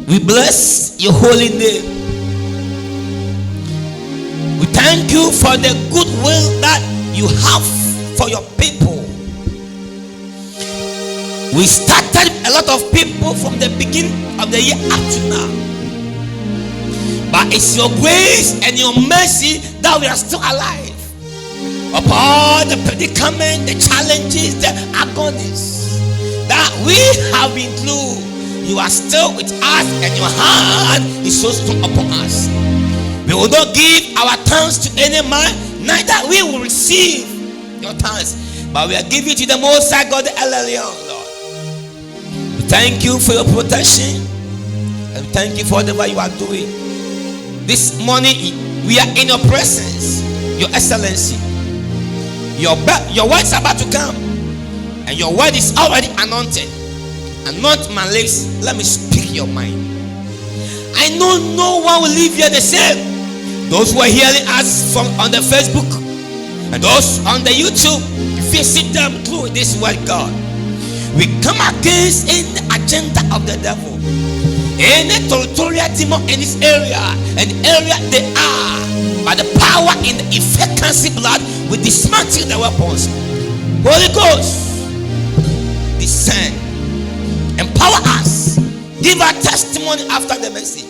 We bless your holy name. We thank you for the goodwill that you have for your people. We started a lot of people from the beginning of the year up to now, but it's your grace and your mercy that we are still alive. Upon the predicament, the challenges, the agonies that we have been through, you are still with us and your hand is so strong upon us. We will not give our thanks to any man, neither we will receive your thanks, but we are giving to the Most High God, the El Elyon, Lord. We thank you for your protection, and we thank you for whatever you are doing. This morning we are in your presence, your excellency. Your word is about to come, and your word is already anointed. Anoint my lips, let me speak your mind. I know no one will leave here the same. Those who are hearing us from on the Facebook and those on the YouTube, visit them through this word, God. We come against any agenda of the devil, any territorial demon in this area, and area they are, by the power in the efficacy blood, we dismantle the weapons. Holy Ghost, descend, empower us, give our testimony after the message,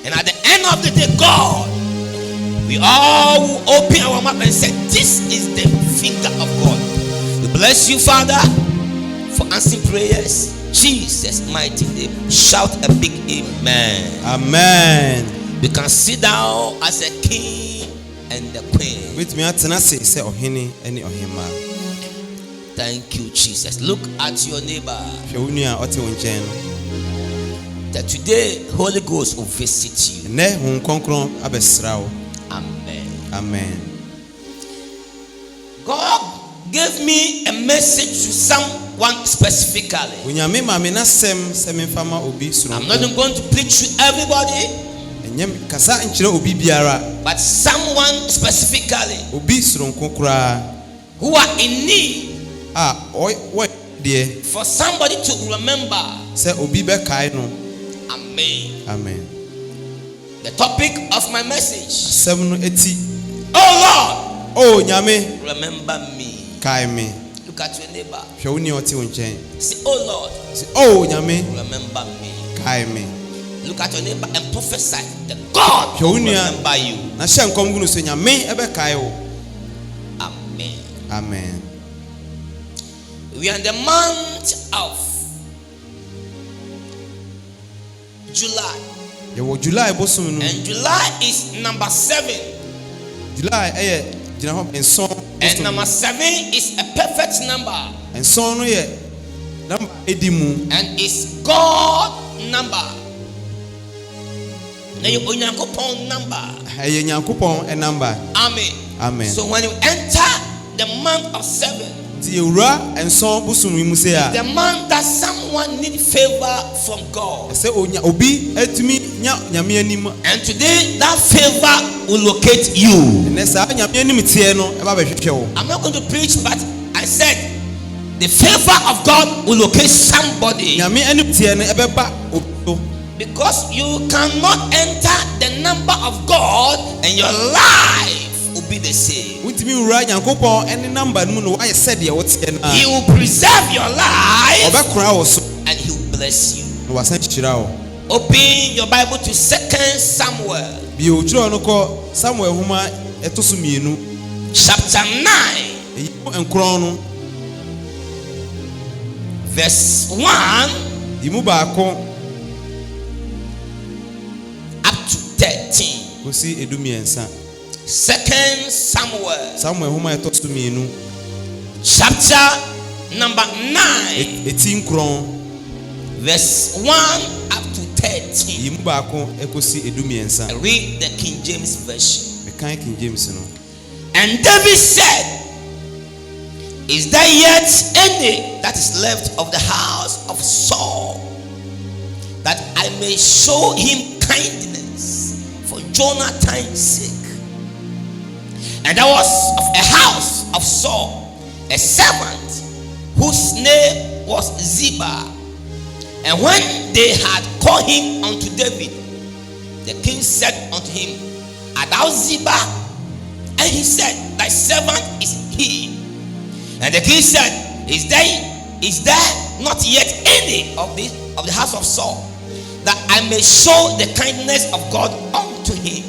and at the end of the day, God, we all will open our mouth and say, this is the finger of God. We bless you, Father, for answering prayers. Jesus' mighty name. Shout a big amen. Amen. We can sit down as a king and the queen. With me, say Thank you, Jesus. Look at your neighbor. That today Holy Ghost will visit you. Amen. Amen. God gave me a message to someone specifically. I'm not even going to preach to everybody, but someone specifically who are in need for somebody to remember. Amen. Amen. The topic of my message: oh Lord, remember me. Look at your neighbor. Say, oh Lord, remember me. Look at your neighbor and prophesy that God will remember you. Amen. Amen. We are in the month of July. And July is number 7. And number 7 is a perfect number. And it's God number. Number. Amen. Amen. So when you enter the month of 7, the month that someone needs favor from God. And today that favor will locate you. I'm not going to preach, but I said the favor of God will locate somebody. Because you cannot enter the number of God and your life will be the same. He will preserve your life and he will bless you. Open your Bible to 2 Samuel chapter 9 verse 1 up to 13. 2 Samuel chapter number 9 verse 1 up to 13. I read the King James version. And David said, is there yet any that is left of the house of Saul, that I may show him kindness for Jonathan's sake? And there was of a house of Saul a servant whose name was Ziba, And when they had called him unto David, the king said unto him, Art thou Ziba? And he said, Thy servant is he. And the king said, Is there not yet any of the house of Saul, that I may show the kindness of God unto him?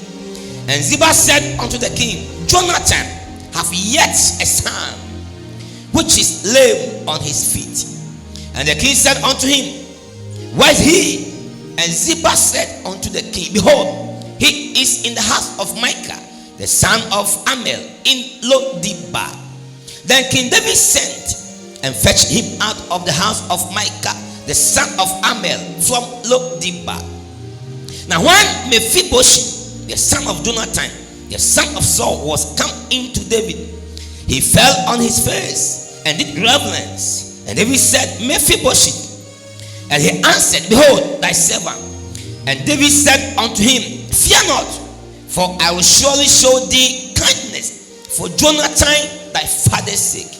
And Ziba said unto the king, Jonathan hath yet a son, which is lame on his feet. And the king said unto him, Where is he? And Ziba said unto the king, Behold, he is in the house of Micah, the son of Amel, in Lo-debar. Then King David sent and fetched him out of the house of Micah, the son of Amel, from Lo-debar. Now when Mephibosheth, the son of Jonathan, the son of Saul, was come into David, he fell on his face and did reverence. And David said, Mephibosheth. And he answered, Behold, thy servant. And David said unto him, Fear not, for I will surely show thee kindness for Jonathan thy father's sake,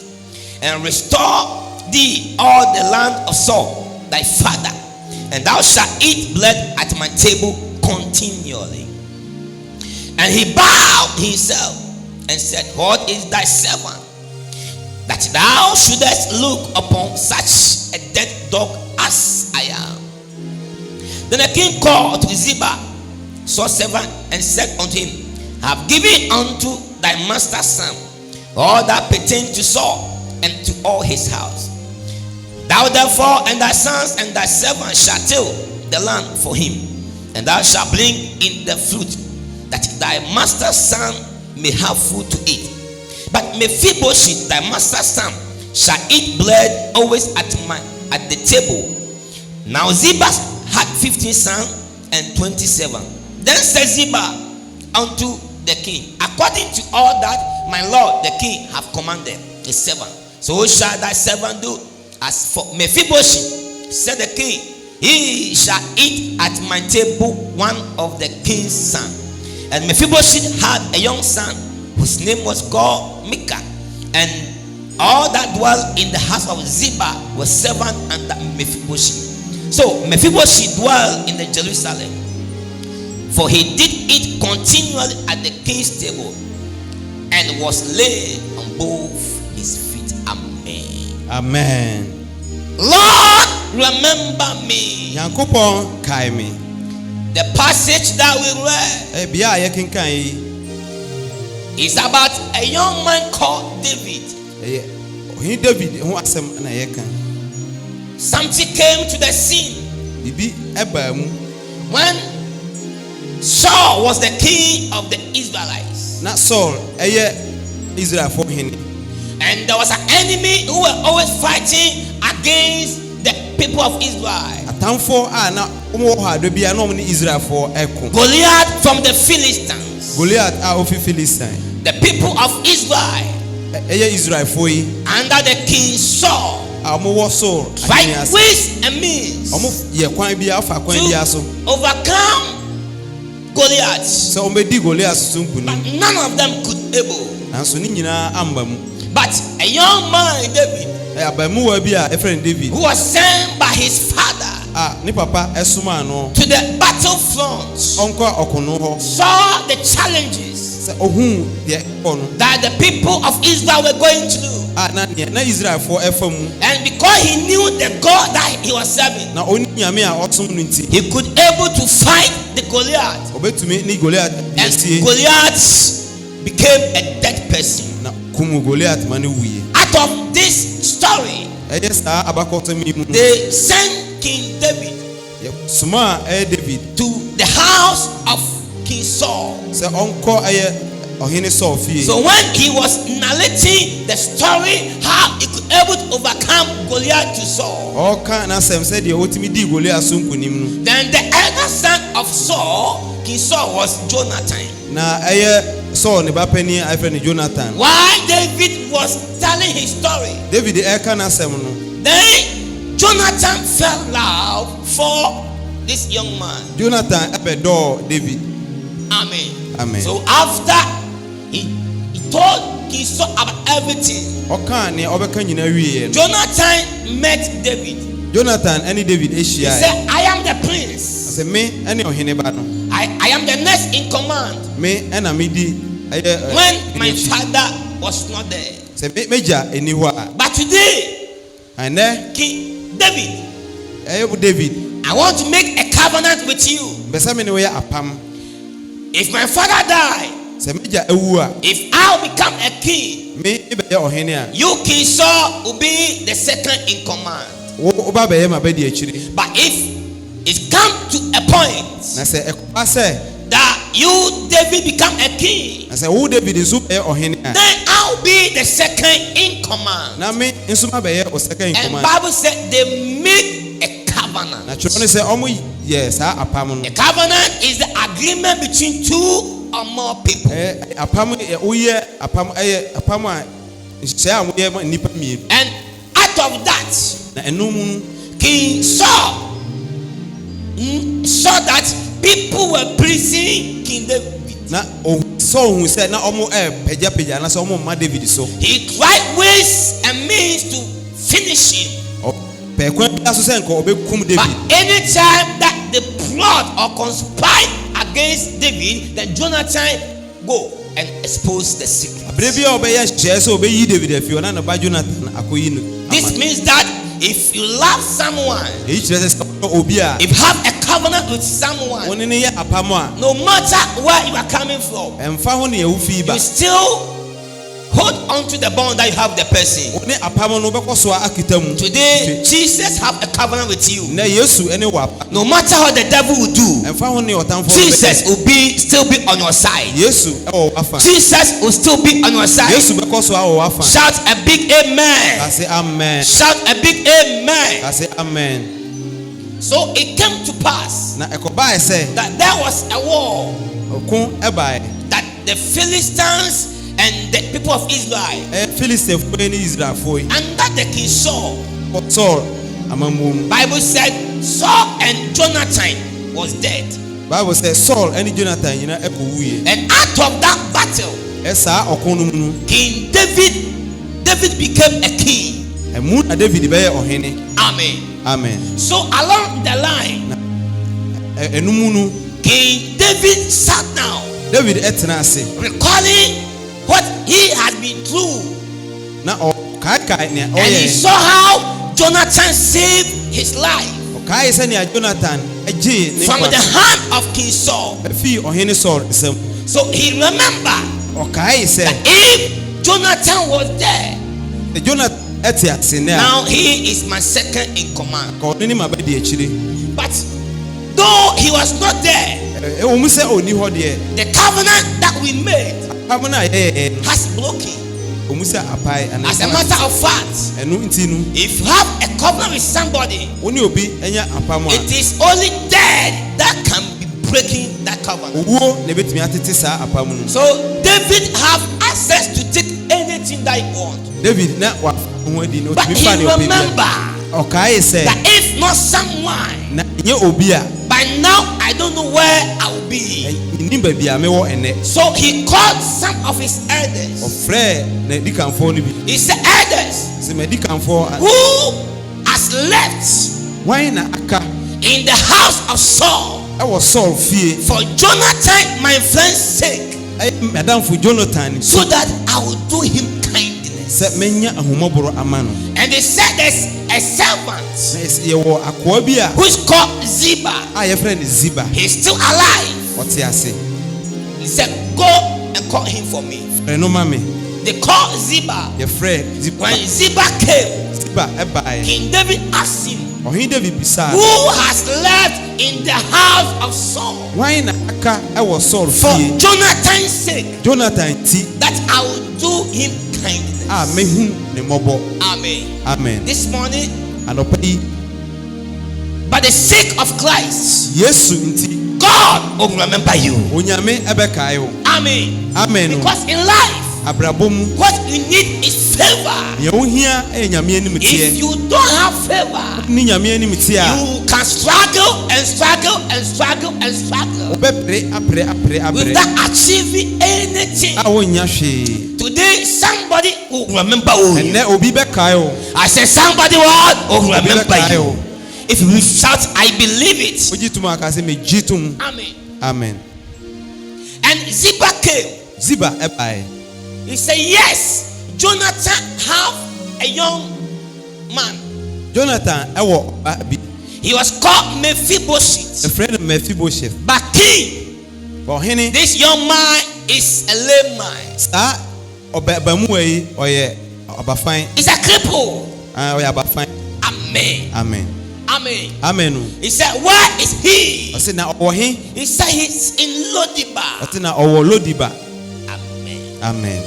and restore thee all the land of Saul thy father, and thou shalt eat bread at my table continually. And he bowed himself and said, What is thy servant, that thou shouldest look upon such a dead dog as I am? Then the king called to Ziba, Saul's servant, and said unto him, I have given unto thy master's son all that pertained to Saul and to all his house. Thou therefore and thy sons and thy servants shall till the land for him, and thou shalt bring in the fruit, that thy master's son may have food to eat. But Mephibosheth, thy master's son, shall eat bread always at the table. Now Ziba had 15 sons and 27. Then said Ziba unto the king, According to all that my lord the king hath commanded his servant, so shall thy servant do. As for Mephibosheth, said the king, he shall eat at my table one of the king's sons. And Mephibosheth had a young son whose name was called Micah, and all that dwelt in the house of Ziba was servant under Mephibosheth. So Mephibosheth dwelt in the Jerusalem, for he did eat continually at the king's table, and was laid on both his feet. Amen. Amen. Lord, remember me. Yankopon kai me. The passage that we read Bia ye kenkan yi is about a young man called David. Ohin David ho asem na ye kan. Something came to the scene Bibi eba mu when Saul was the king of the Israelites, na Saul Israel for him. And there was an enemy who were always fighting against the people of Israel. Atamfo na omo ha do bia na omo ni Israel for eko. Goliath from the Philistines. Goliath ofi Philistine. The people of Israel Israel for yi under the king Saul. Omo wo Saul. By ways and means. Omo ye kwan bia afa kwan bia so. Overcome Goliath. So omo di Goliath sunkuni. But none of them could able. Nanso ni nyina amba mu. But a young man, David, David, who was sent by his father ni papa esuma no to the battlefront, saw the challenges that the people of Israel were going to do. And because he knew the God that he was serving, he could able to fight the Goliath. And Goliath became a dead person. Out of this story, they sent King David to the house of King Saul. So when he was narrating the story how he could able to overcome Goliath to Saul, then the elder son of Saul, King Saul, was Jonathan. Saul ne bapeni afeni Jonathan. While David was telling his story, David then Jonathan felt love for this young man. Jonathan ebedo David. Amen. Amen. So after he told King Saul about everything, Jonathan met David. Jonathan and David He Asia. said, I am the prince. Say me and ohene ba no. I am the next in command. Me and amidi When my father was not there. say meja eni ho a. But today, And King David, David, I want to make a covenant with you. besa me ne we apam. If my father die, Say meja ewu a. if I'll become a king, Me be ohene a. you King Saul will be the second in command. Wo ba be ye ma be di akiri. But if it come to a point Na say ekoba say that you David become a king, na say wo David nso be ohene a. then I'll be the second in command. Na me nso ma be ye o second in And command. Bible said they make a covenant. Na chiro ne say omo ye sa apam no. A covenant is the agreement between two or more people. Apam ye apam apam a nhye a mo ye nipa mi. And out of that, Na enum King Saul saw that people were pleasing King David. na so hu say na omo peja na so omo ma David so. He tried ways and means to finish him. Pe kwan bi aso say nko obekum But David. anytime that they plot or conspire against David, then Jonathan go and expose the secret. Abrebi a obeye hye say obeyi David afi na na ba Jonathan akoyi no. This means that if you love someone, E kire say obi a if you have a covenant with someone, woni ne ye apam a no matter where you are coming from, emfa ho ne ye wufi ba. you still hold on to the bond that you have with the person. Woni apam no bekoso akitamu. Today, Jesus have a covenant with you. Na Yesu ene wa No matter what the devil will do, emfa ho ne otamfo. Jesus will still be on your side. Yesu e wo afa. Jesus will still be on your side. Yesu bekoso a wo afa. Shout a big amen. I say amen. Shout a big amen. I say amen. So it came to pass Na ekoba e say that there was a war okun e ba that the Philistines and the people of Israel Philistine fo ni Israel fo under the king Saul. Saul amamum. Bible said Saul and Jonathan was dead. Bible says Saul and Jonathan yina e ko wuye. And out of that battle, Esa okun no mu. King David became a king. Emu na David be ye ohene. Amen. Amen. So along the line, Enumu no King David sat down, David etena ase. recalling what he had been through. Na o kai ne And he oye. saw how Jonathan saved his life O kai se ne Jonathan eje ne from the hand of King Saul. fi ohene Saul sem. So he remembered O kai se that if Jonathan was there, Jonathan eti ase ne a now he is my second in command. ko ni ma be di akire. But though he was not there, E o mu se oni ho de the covenant that we made apam na ye has broken. o mu se apai ana. As a matter of fact, Enu nti no if you have a covenant with somebody, oni obi enya apam a it is only dead that can be breaking that covenant. owo na betimi atete sa apam no. So David have access to take anything that he wants. David na wa ho adi no But timi he fa ne obi. remember O kai se that if not someone, na nye obi a by now I don't know where I will be. ni ba bia me wo ene. So he called some of his elders. Ofre na dikanfo no bi. He said, elders Se me dikanfo who has left wan na aka in the house of Saul e wo Saul fie. for Jonathan, my friend's sake, Madam fu Jonathan so that I will do him kindness. se menya ahomoboro ama no. And they said there's a servant Na ye wo akoa bi a who's called Ziba. ye friend Ziba. He's still alive. Ote ase. He said, go and call him for me. Eno ma me. They called Ziba. Ye friend Ziba. When Ziba came, Ziba e bae. King David asked him, Ohin David bisa. who has left in the house of Saul Wan na aka e wo Saul for fie. Jonathan's sake, Jonathan ti that I will do him kindness. a mehu ne mobo. Amen. Amen. This morning, Anopa yi by the sake of Christ, Yesu nti God will remember you. onyame e be kai wo. Amen. Amen. Because in life, Abrabom what you need is favor. ye wo hia e nyame anim If tie. you don't have favor, Ni nyame anim tie a you can struggle and struggle and struggle and struggle apre. without achieving anything. A wonya hwe. Today, somebody will remember you. ene obi be kai o. I said somebody will remember you. If you shout, I believe it. Ojituma ka say me jitum. Amen. Amen. And Ziba came. Ziba ebai. He said, yes, Jonathan have a young man. Jonathan ewo bi. He was called Mephibosheth. A friend of Mephibosheth. But king, this young man is a lame man. Sa obamu yi oye abafan. He's a cripple. Oye abafan. Amen. Amen. Amen. Amen. He said, where is he? I said na owohin. He said he's in Lodiba. I said na owo Lodiba. Amen. Amen.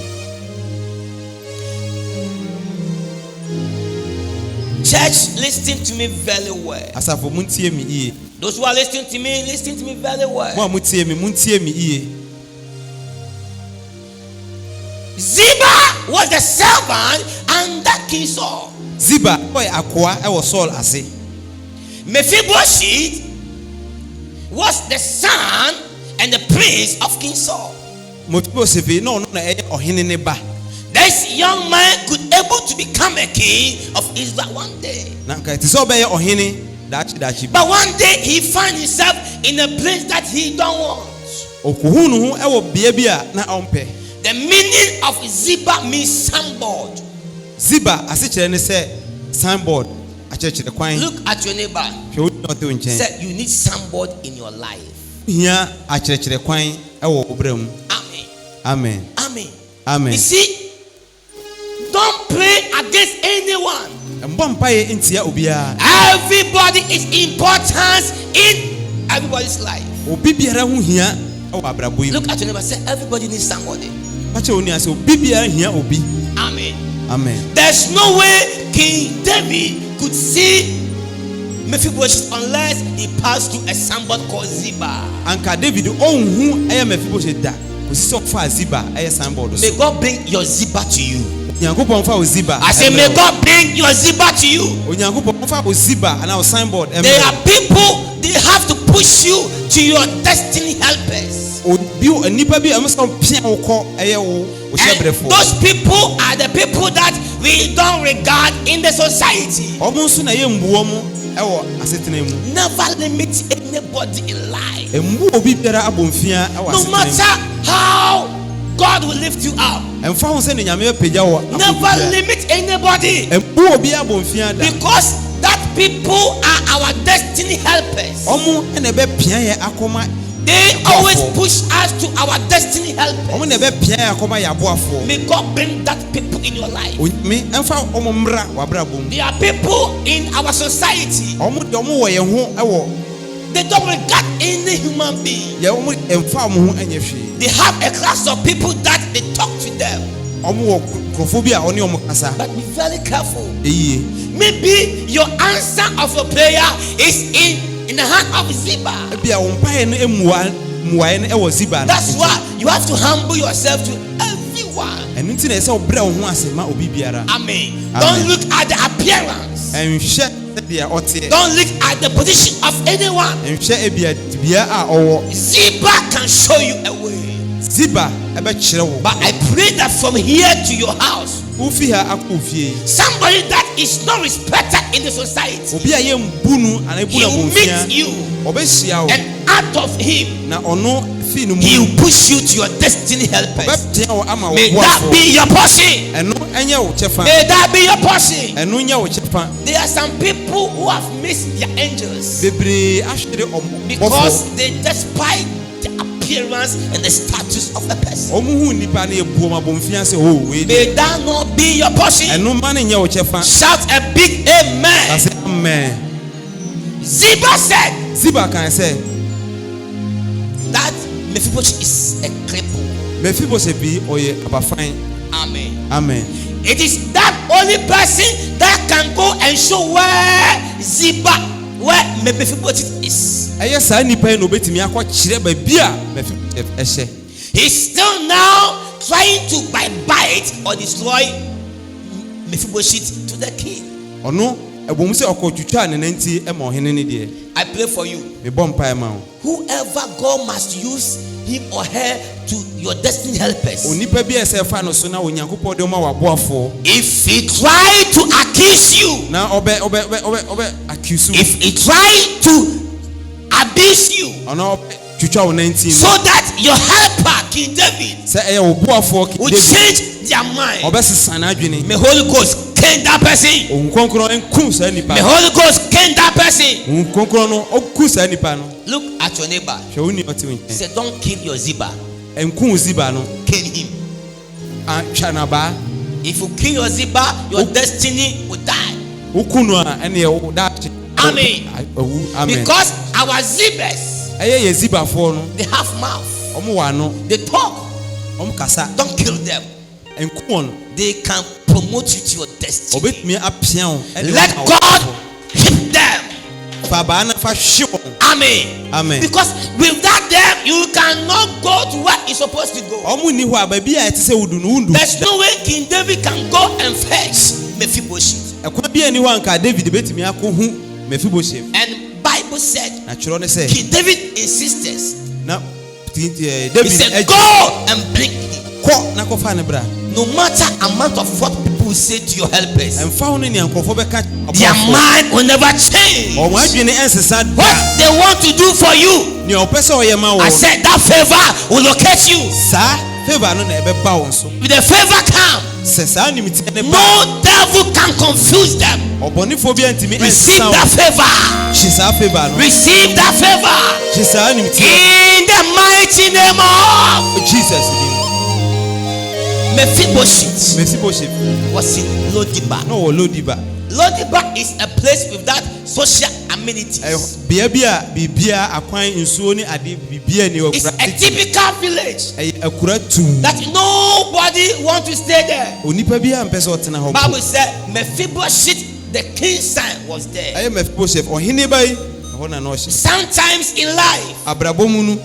Church, listen to me very well. Asafo muntie mi iye. Those who are listening to me very well. Mo muntie mi iye. Ziba was the servant under King Saul. Ziba boy akwa e was Saul ase. Mephibosheth was the son and the prince of King Saul. Mephibosheth no na e ohene ne ba. This young man could able to become a king of Israel one day. Na nka ti so be ohene dachi. But one day he found himself in a place that he don't want. Okuhunu hu e wo bia bia na ompe. The meaning of Ziba means signboard. Ziba asichere ne say signboard achechere kwan. Look at your neighbor. Say you need signboard in your life. Hia achechere kwan e wo obram. Amen. Amen. Amen. Amen. You see, don't pray against anyone. Everybody is important in everybody's life. Look at your neighbor. Say everybody needs somebody. Amen. Amen. There's no way King David could see Mephibosheth unless he passed through a somebody called Ziba. Anka David Mephibosheth da. May God bring your Ziba to you. I say, may God bring your Ziba to you. There are people, they have to push you to your destiny helpers. And those people are the people that we don't regard in the society. Never limit anybody in life. No matter how God will lift you up. Never limit anybody. Because that people are our destiny helpers. They always push us to our destiny helpers. May God bring that people in your life. There are people in our society. They don't regard any human being. They have a class of people that they talk to them. But be very careful. Maybe your answer of your prayer is in the hand of Ziba. That's why you have to humble yourself to everyone. Amen. Don't look at the appearance. Don't look at the position of anyone. Ziba can show you a way. But I pray that from here to your house, somebody that is not respected in the society, he will meet you, and out of him, he will push you to your destiny helpers. May that be your portion. May that be your portion. There are some people who have missed their angels because they despise the appearance and the status of the person. May that not be your portion. Shout a big amen. Ziba said that Mephibosheth is a cripple. Amen. Amen. It is that only person that can go and show where Mephibosheth is. He's still now trying to bite or destroy Mephibosheth to the king. I pray for you. Whoever God must use him or her to your destiny helpers. onipa bi ese fa no so na onyankopɔn de ma waboafo. If he try to accuse you, na obe accuse you. if he try to abuse you, ono twitwa wo 19 so that your helper King David se eye oboafo will David change their mind, obe sesana adwene. may Holy Ghost cane that person. onkonkron enkum sa nipa. May Holy Ghost cane that person. onkonkron no oku sa nipa no. Look at your neighbor. hwe woni ote won. Say, don't kill your Ziba. enkum ziba no. Cane him. atwa na ba. If you kill your Ziba, your destiny will die. ukunu a ene ye wo da. Amen. Amen. Because our Zibas, eye ye zibafo no. they have mouth. omo wa no. They talk. omo kasa. Don't kill them. enkum no. They can promote you to your destiny. obetumi apia wo. Let God hit them. fa ba na fa hwe wo. Amen. Amen. Because without them, you cannot go to where you're supposed to go. omo ni ho aba bi a ete se wudu no wundu. There's no way King David can go and fetch Mephibosheth. ekwa bi ani ho anka David betumi akohu Mephibosheth. And Bible said, na kyerɛ ne sɛ King David insisted. na He David said, go and bring him. kɔ na kɔfa ne bra. No matter amount of what people say to your helpers, ɛmfa wo ne ne nkurɔfoɔ bɛka their mind will never change. ɔmo adwene ɛnsesa da. What they want to do for you, nea ɔpɛ sɛ ɔyɛ ma wo I said that favor will locate you. saa favor no na ɛbɛba wo so. If the favor comes, sɛ saa nimtie ne ba no devil can confuse them. ɔbɔnefoɔ bi antumi Receive ɛnsesa wo. that favor. hye saa favor no. Receive that favor. hye saa nimtie. In the mighty name of Jesus dim. Mephibosheth Mephibosheth was in Lodibar. na ɔwɔ Lodibar. Lodibar is a place without social amenities. bea bi a biribia akwan nsuo ne ade biribia ni It's okura. a typical village ɛyɛ akura tum. that nobody want to stay there. onipa bi a mpɛ sɛ ɔtena hɔ. Bible said Mephibosheth, the king's son, was there. ɛyɛ Mephibosheth ɔhene ba yi ɛhɔ na ɔhyɛ. Sometimes in life, abrabɔ mu no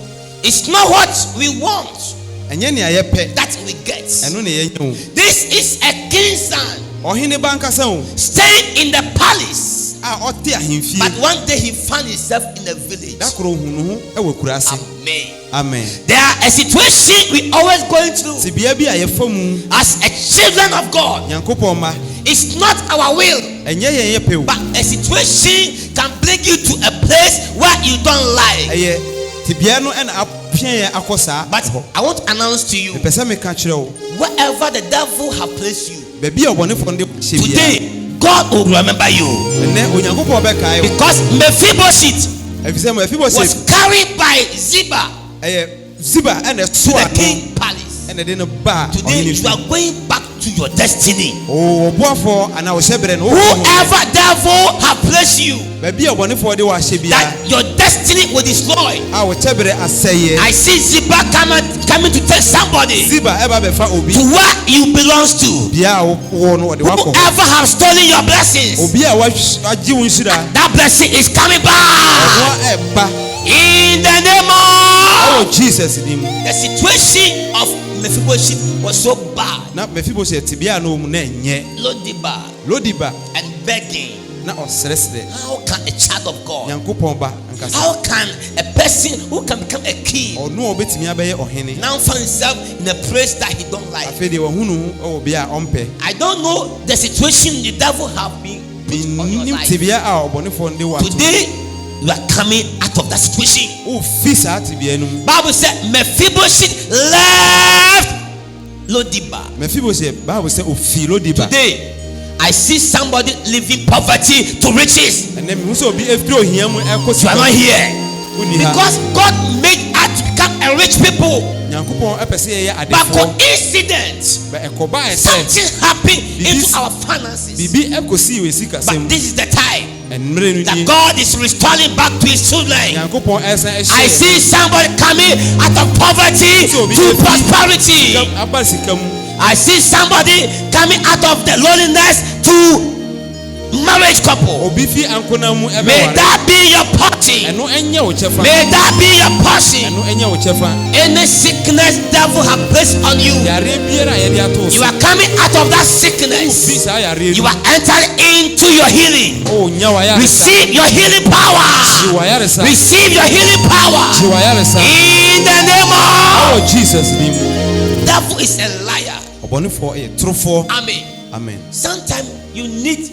it's not what we want ɛnyɛ nea yɛpɛ that we get. ɛno na yɛnyɛ o. This is a king's son ɔhene ba nkasa o staying in the palace, a ɔte ahemfie. but one day he found himself in a village. dakoro hu no ho ɛwɔ kuraase. Amen. amen. There are a situation we always going through te bea bi a yɛfa mu as a children of God. nyankopɔn ma It's not our will, ɛnyɛ yɛn yɛpɛ o. but a situation can bring you to a place where you don't like. ɛyɛ te bea no ɛna apia yɛn akɔ saa. But I want to announce to you, mepɛ sɛ meka kyerɛ wo wherever the devil have placed you, baabi a ɔbɔnefoɔ no de hyɛ biara today God will remember you. ɛnɛ onyankopɔn bɛkae wo. Because Mephibosheth ɛfiri sɛ was Mephibosheth carried by Ziba ɛyɛ Ziba ɛna to ɛso the ano king palace. ɛna de no ba Today ɔhene you are going back to your destiny. ɔboafoɔ anaa ɔhyɛ berɛ no wokɔ ho. Whoever devil have placed you, baabi a ɔbɔnefoɔ de wɔahyɛ biara that your destiny will destroy. a wɔkyɛ berɛ asɛeɛ. I see Ziba coming to tell somebody Ziba ɛba bɛfa obi to where you belongs to. bea a wowɔ no ɔde wakɔ hɔ. Whoever have stolen your blessings, obi a wagye wo nhyira that blessing is coming back. ɔno ɛba In the name of ɛwɔ Jesus dim. the situation of Mephibosheth was so bad. na Mephibosheth te bea a na ɔmu na ɛnyɛ Lodibar Lodibar and begging. na ɔsrɛsrɛ How can a child of God? nyankopɔn ba ankasa How can a person who can become a king ɔno a ɔbɛtumi abɛyɛ ɔhene now find himself in a place that he don't like? afei deɛ wahu no ho wɔ bea a ɔmpɛ. I don't know the situation the devil have been put on your menim life. te bea a ɔbɔnefoɔ no de wato. Today you are coming out of that situation. wofi saa te bea no mu. Bible said Mephibosheth left Lodibar. Mephibosheth Bible sɛ ofi Lodibar. Today I see somebody leaving poverty to riches. ɛnɛ mehu sɛ obi ɛfiri ohia mu ɛkɔ You are not here wonni ha. because God made us to become a rich people. nyankopɔn ɛpɛ sɛ yɛyɛ But adefoɔ. coincidence, bɛ ɛkɔbaa sɛ something happened into Bibi- our finances. biribi ɛkɔsii wɔ sika But sɛm. this is the time ɛmmerɛ no that ni God is restoring back to his children. nyankopɔn ɛsan I ɛhyɛ see somebody coming out of poverty to prosperity. aba sika mu. I see somebody coming out of the loneliness to marriage couple. obi fi ankona mu May ɛbɛware. that be your party. portion. ɛno ɛnyɛ wo kyɛfa. May that be your portion. ɛno ɛnyɛ wo kyɛfa. Any sickness devil have placed on you, yare biara yɛde ato so. you are coming out of that Fi sickness. saa yare You no. are entering into your healing. Oh, nya wa yare sa. Receive your healing power. Ji wa yare sa. Receive your healing power. Ji wa yare sa. In the name Oh, of Jesus name. devil is a liar. Ɔbɔnefoɔ yɛ torofoɔ. Amen. Amen. Sometimes you need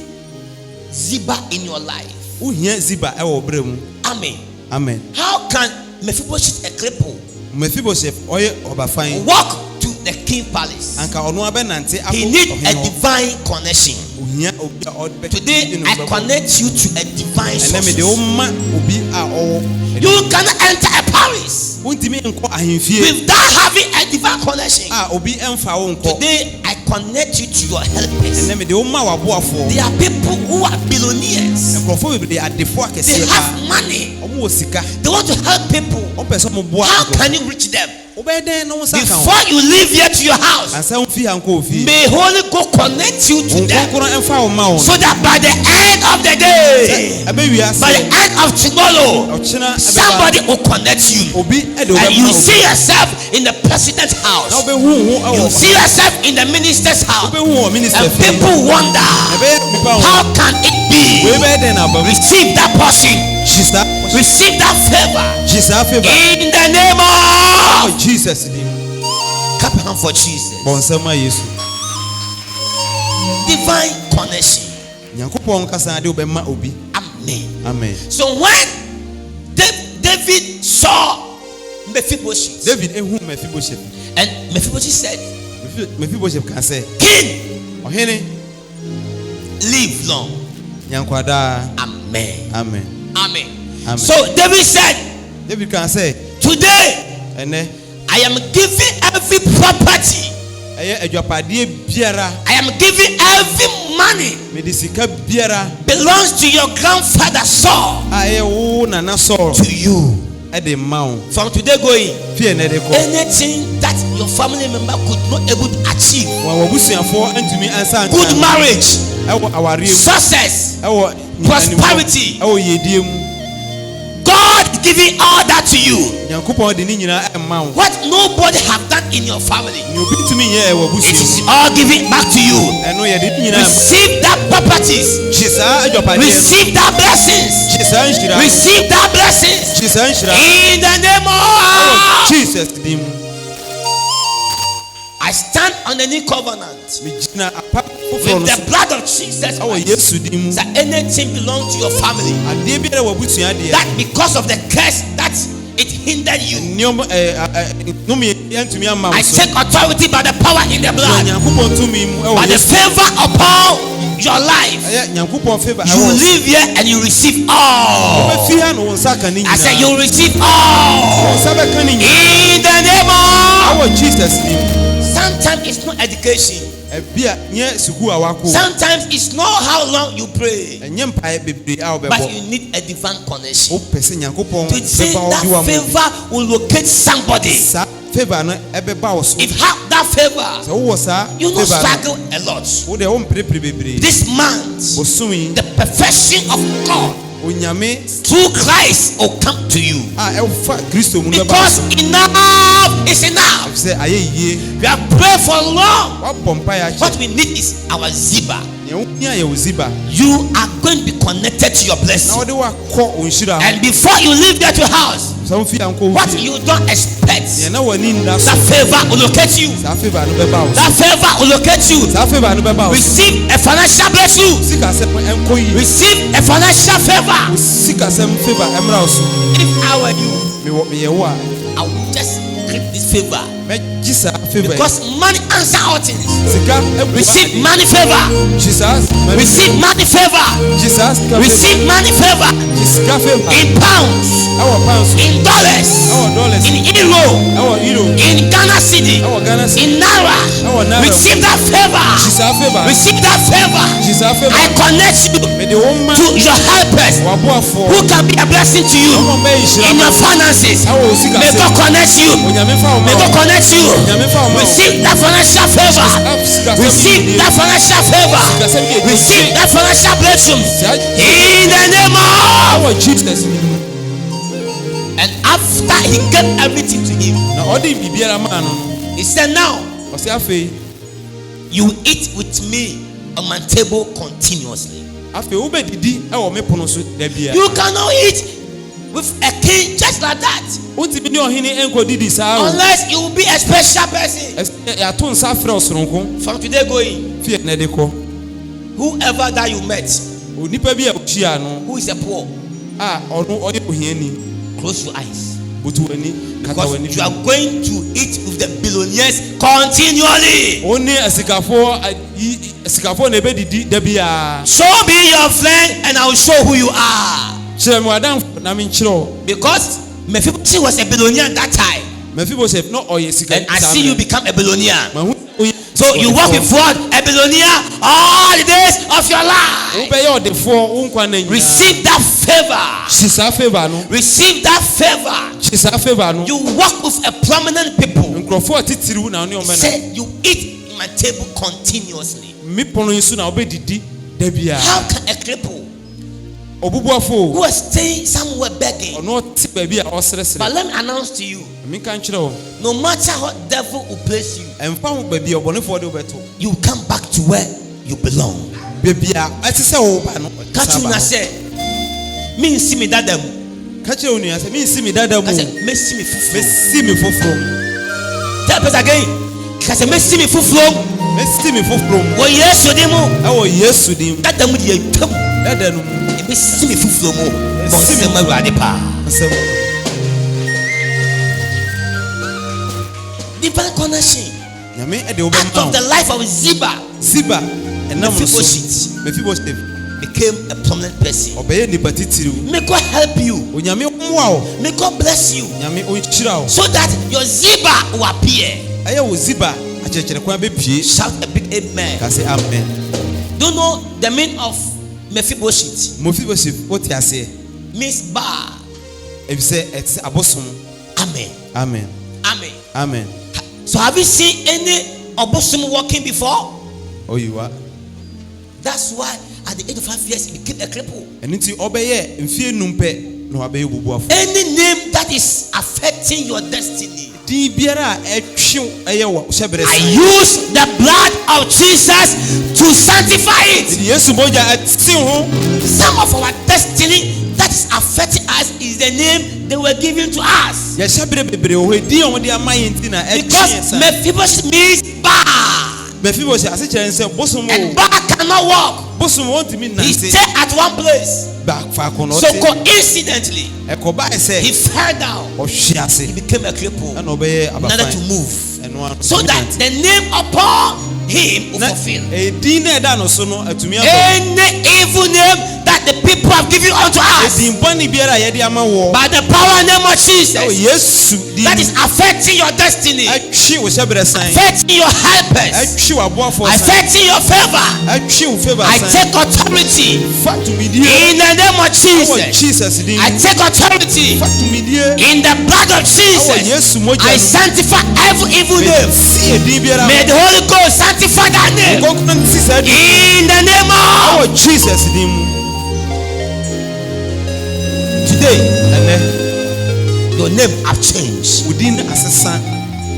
Ziba in your life. Wohia ziba ɛwɔ brɛ mu. Amen. Amen. How can Mephibosheth, a cripple, Mephibosheth ɔyɛ ɔbafan. walk to the king palace? Anka ɔno abɛnante akɔ He need a ɔhene hɔ. divine connection. Ohia obi a ɔbɛka Today ne I bɛbɔ. connect you to a divine ɛnɛ mede source. woma obi a ɔwɔ. You cannot enter a palace Wontumi nkɔ ahemfie without having a divine connection. a obi ɛmfa wo nkɔ. Today I connect you to your helpers. ɛnɛ mede woma w'aboafoɔ. There are people who are billionaires. nkurɔfoɔ bebree adefoɔ They akɛseɛ paa. have money. ɔmo wɔ sika. They want to help people. ɔmpɛ sɛ ɔmo boa How nkurɔfoɔ. can you reach them? wobɛyɛ dɛn na wo nsa ka ho. Before you leave here to your house, ansa womfi ha nkɔ wo fie. may Holy Ghost connect you to wo them, nkonkoro ɛmfa wo ma wo. so that by the end of the day, ɛbɛwie by the ase. end of tomorrow, ɔkyena ɛbɛba. somebody will connect you, obi ɛde and you wobɛma obi. see yourself in the president's na house. wobɛhu ho You ɛwɔ. see yourself in the minister's house, wobɛhu wɔ minister and fie. people wonder, ɛbɛyɛ nipa ho. how can it be? wei bɛyɛ dɛn na aba mu. Receive that portion, Jisa. receive that favor Jisa favor. in the name of. Jesus dim. Clap your hand for Jesus. bɔ nsɛm a Yesu. Divine connection. nyankopɔn kasa de wobɛma obi. Amen. Amen. So when David saw Mephibosheth, David ehu Mephibosheth. and Mephibosheth said, Mephibosheth ka sɛ, King, ɔhene live long. nyankwadaa. Amen. Amen. Amen. Amen. So David said, David ka sɛ, today ɛnɛ I am giving every property. ɛyɛ adwapadeɛ biara. I am giving every money mede sika biara belongs to your grandfather Saul a ɛyɛ wo nana Saul to you. ɛde ma wo. From today going, fie na ɛde kɔ. anything that your family member could not able to achieve, wɔn wabusuafoɔ ntumi ansa good marriage, ɛwɔ awareɛ mu. success, ɛwɔ prosperity, ɛwɔ yɛdie mu. God giving all that to you. nyankopɔn de ne nyinaa ɛma wo. What nobody have done in your family, nea obi tumi yɛ ɛwɔ it abusua is mu. all given back to you. ɛno yɛde ne nyinaa ma. Receive that properties. gye saa adwapadeɛ no. Receive that blessings. gye saa nhyira no. Receive that blessings. gye saa nhyira no. In the name ɛwɔ of, Jesus dim. I stand on the new covenant megyina apa foforɔ with no the so blood of Jesus ɛwɔ Christ. Yesu dim. That anything belong to your family, adeɛ biara wɔ abusua deɛ. that because of the curse that it hindered you, nneɛma nnome yɛntumi ama wo I so. take authority by the power in the wɔ blood, nyankopɔn tumi mu ɛwɔ by the Yesu. favor upon your life. ɛyɛ nyankopɔn favor You ɛwɔ. live here and you receive all. wobɛfi ha na wo nsa ka ne I said nyinaa. you receive wo all. nsa bɛka ne nyinaa. In the name of. ɛwɔ Jesus dim. Sometimes it's not education. ɛbi a nyɛ sukuu a wakɔ. Sometimes it's not how long you pray, ɛnyɛ mpaeɛ bebree a but wobɛbɔ. you need a divine connection. wopɛ sɛ nyankopɔn To say bɛba wo that de wa mu. favor will locate somebody. saa favor no ɛbɛba wo so. If have that favor, sɛ wowɔ saa you not favor no, struggle a lot. wode wompirepire bebree. This month, bosom yi the perfection of God onyame through Christ will come to you. a ɛwofa kristo mu no bɛba wo Because so. enough is enough. sɛ ayɛ yie. We have prayed for long. woabɔ mpaeɛ akyɛ. What we need is our Ziba. nea wohia yɛ wo ziba. You are going to be connected to your na blessing. wode woakɔ wo nhyira ho. And before you leave that your house, sɛ womfi ankɔ wo what fie. you don't expect, nea na w'ani nna so. that favor will locate you. saa favor no bɛba wo so. That favor will locate you. saa favor no bɛba wo so. Receive a financial breakthrough. sikasɛm ɛnkɔ yie. Receive a financial favor. sikasɛm favor ɛmmra wo so. If I were you, meyɛ wo a I would just grip this favor. mɛgye saa favor yi. Because money answer all things. sika ɛbua Receive money favor. gye saa Receive money favor. gye saa sika favor. Receive money favor. gye sika favor In pounds, ɛwɔ pounds in dollars, ɛwɔ dollars in euro, ɛwɔ euro in Ghana city, ɛwɔ Ghana cedi in naira. ɛwɔ naira Receive that gye favor. saa favor Receive that favor. gye saa favor I connect you mede wo ma to your helpers w'aboafoɔ who can be a blessing to you ɔmo bɛyɛ nhyira in ma your wo finances. ɛwɔ wo May God sikasɛm connect you. onyame fa wo ma May God wo connect you. onyame fa wo ma wo Receive that financial favor. sikasɛm Receive yie that financial favor. sikasɛm yie Receive that financial blessing. saa In the name of. ɛwɔ Jesus nim after he gave everything to him, na ɔde biribiara maa no no he said, now ɔsɛ afei you eat with me on my table continuously. afei wobɛdidi ɛwɔ me pono so da biara. You cannot eat with a king just like that wontumi ne ɔhene ɛnkɔdidi saa o unless you will be a special person. yɛato nsa frɛ ɔsoronko From today going, fie na ɛde kɔ whoever that you met onipa bi a wohyia no who is a poor, a ɔno ɔyɛ ohiani close your eyes, butu w'ani kata because w'ani you are going to eat with the billionaires continually. o ne asikafoɔ na ɛbɛdidi da biara. Show me your friend and I will show who you are. kyerɛ me w'adamfo na menkyerɛ wo. Because Mephibosheth was a billionaire at that time, Mephibosheth na ɔyɛ sika and I see you become a billionaire. mahu woyɛ So you walk with what? A billionaire all the days of your life. wobɛyɛ ɔdefoɔ wo nkwa na nyinaa. Receive that favor. kyi saa favor no Receive that favor. kyi saa favor no. You walk with a prominent people. nkurɔfoɔ a titiriw na ɔne ɔmɛ na Say you eat in my table continuously. me pono yi so na wobɛdidi da biara. How can a cripple ɔbubuafo who is staying somewhere begging? ɔno ɔte baabi a But ɔseresere. let me announce to you, menka nkyerɛ wo no matter what devil will place you, ɛmfa ho baabi a ɔbɔnefoɔ de wobɛto you come back to where you belong. baabi a ɛte sɛ woba no Catch you na say, me see me dadam. ka kyerɛ wo nua sɛ mensi me dada mu I said, me see me fufu. mɛsi me foforɔ mu Tell person again. I said, me see me fufu. mɛsi me foforɔ mu Wo Yesu de mo. ɛwɔ yesu dim Dadam di etam. dada no mu Me see me fufu mo. Bon se ma wade pa. asɛm Divine connection. nyame ɛde Out wobɛma of the wo life of Ziba siba ɛnam no so Mephibosheth Mephibosheth became a prominent person. ɔbɛyɛ nipa titiriw May God help you. onyame mmoa wo May God bless you. nyame ɔnhyira wo So that your Ziba will appear. ɛyɛ wo ziba akyerɛkyerɛ kwan bɛpie Shout a big amen. ka sɛ amen. Do you know the meaning of Mephibosheth? Mephibosheth wote aseɛ Means bar. efisɛ ɛte sɛ abosom. Amen. Amen. Amen. Amen. So have you seen any obosom walking before? Oyiwa. That's why at the age of 5 years he became a cripple. ɛno nti ɔbɛyɛ mfie num pɛ na wabɛyɛ bubuafo. Any name that is affecting your destiny, din biara a ɛtwew ɛyɛ wɔ hyɛbrɛ I use the blood of Jesus to sanctify it. yesu mogya ɛte ho. Some of our destiny that is affecting us is the name they were given to us. yɛhyɛbrɛ bebree wɔ hɔ din a wɔde ama yɛn ti na ɛtwe Because sa. Mephibosheth means bar, Mephibosheth ase kyerɛ nsɛ bosom and o bar cannot walk. bosom wɔntumi He nante stayed at one place. faako na So ɔte coincidentally, ɛkɔbae he sɛ fell down. ɔhwe He ase became a cripple ɛna ɔbɛyɛ in order to abafan move. ɛno ano So that the name upon him will na fulfill. din na ɛda no so no atumi abɔ Any evil name that the people have given unto us din bɔne biara a yɛde ama wɔ by the power and name of ɛwɔ Jesus yesu din that is affecting your destiny, ɛtwe wo hyɛbrɛ san affecting your helpers, ɛtwe w'aboafoɔ san affecting your favor. ɛtwe wo favor I san take authority fa tumidie in the name of ɛwɔ Jesus. jesus din I take authority fa tumidie in the blood of ɛwɔ Jesus. yesu mogya I no sanctify every evil name. si edin biara May the Holy Ghost sanctify that name nkɔnkɔn nti saa din in the name ɛwɔ of jesus din mu today. ɛnɛ Your name have changed. wo din asesa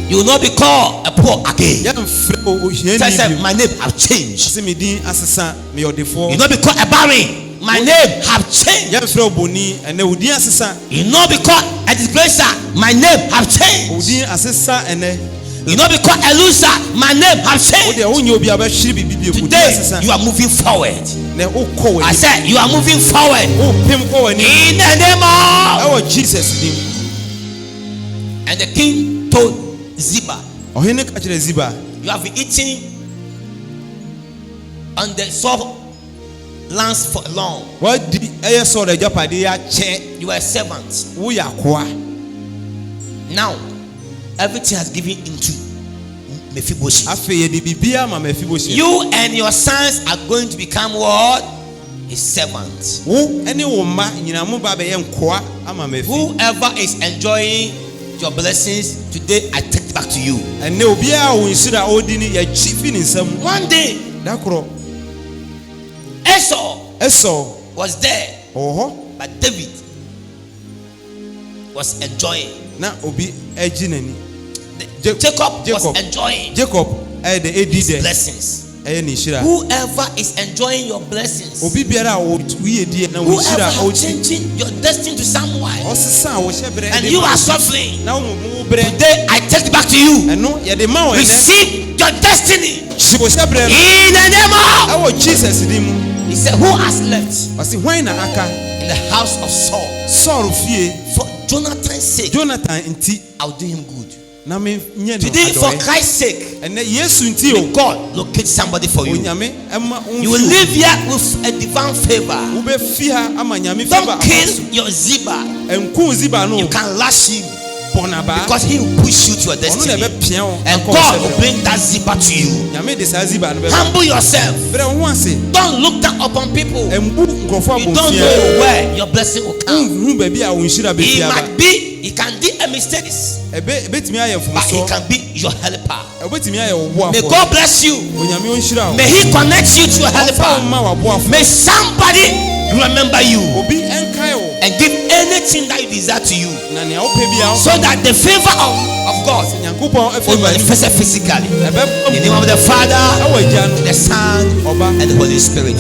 You will not be called a poor again. yɛmfrɛ wo Tell ohiani yourself, bio my name have changed. sɛ me din asesa meyɛ You ɔdefoɔ will not be called a barren. My name have changed. yɛmfrɛ wo boni ɛnɛ wo din asesa You will not be called a disgracer. My name have wo changed. din asesa ɛnɛ You will not be called a loser. My name have wo changed. deɛ wonyɛ obi a bɛhwere biribi bio wo din Today asesa you are moving forward. na wokɔ I w'anim said you are moving forward wopem kɔ w'anim in the name of. ɛwɔ jesus din And the king told Ziba, ɔhene ka kyerɛ ziba you have been eating on the soft lands for long. wadi ɛyɛ sɔrɔ agyapadeɛ akyɛ You are a servant. woyɛ akoa Now everything has given into Mephibosheth. afei yɛde biribiara ma Mephibosheth You and your sons are going to become what? His servants. wo ɛne wo mma nyina mo ba bɛyɛ nkoa ama Mephi Whoever is enjoying your blessings today, I take it back to you. ɛnɛ obiara a wo nhyira a ɔdi ni yɛkyi fi ne nsam One day, da korɔ Esau Esau was there, ɔwɔ hɔ but David was enjoying. na obi egye nani. Jacob was enjoying Jacob his blessings. Whoever is enjoying your blessings, whoever is changing your destiny to someone, and you are suffering, today I take it back to you. Receive your destiny in the name of Jesus. He said, who has left in the house of Saul? For Jonathan's sake, I'll do him good. Today, for Christ's sake, may God locate somebody for you. You will live here with a divine favor. Don't kill your Ziba. You can lash him, because he will push you to your destiny, and God will bring that Ziba to you. Humble yourself. Don't look down upon people. You don't know where your blessing will come. He might be, he can do a mistake, but he can be your helper. May God bless you. May he connect you to your helper. May somebody remember you and give anything that you desire to you, so that the favor of God will manifest physically. In the name of the Father, the Son, and the Holy Spirit.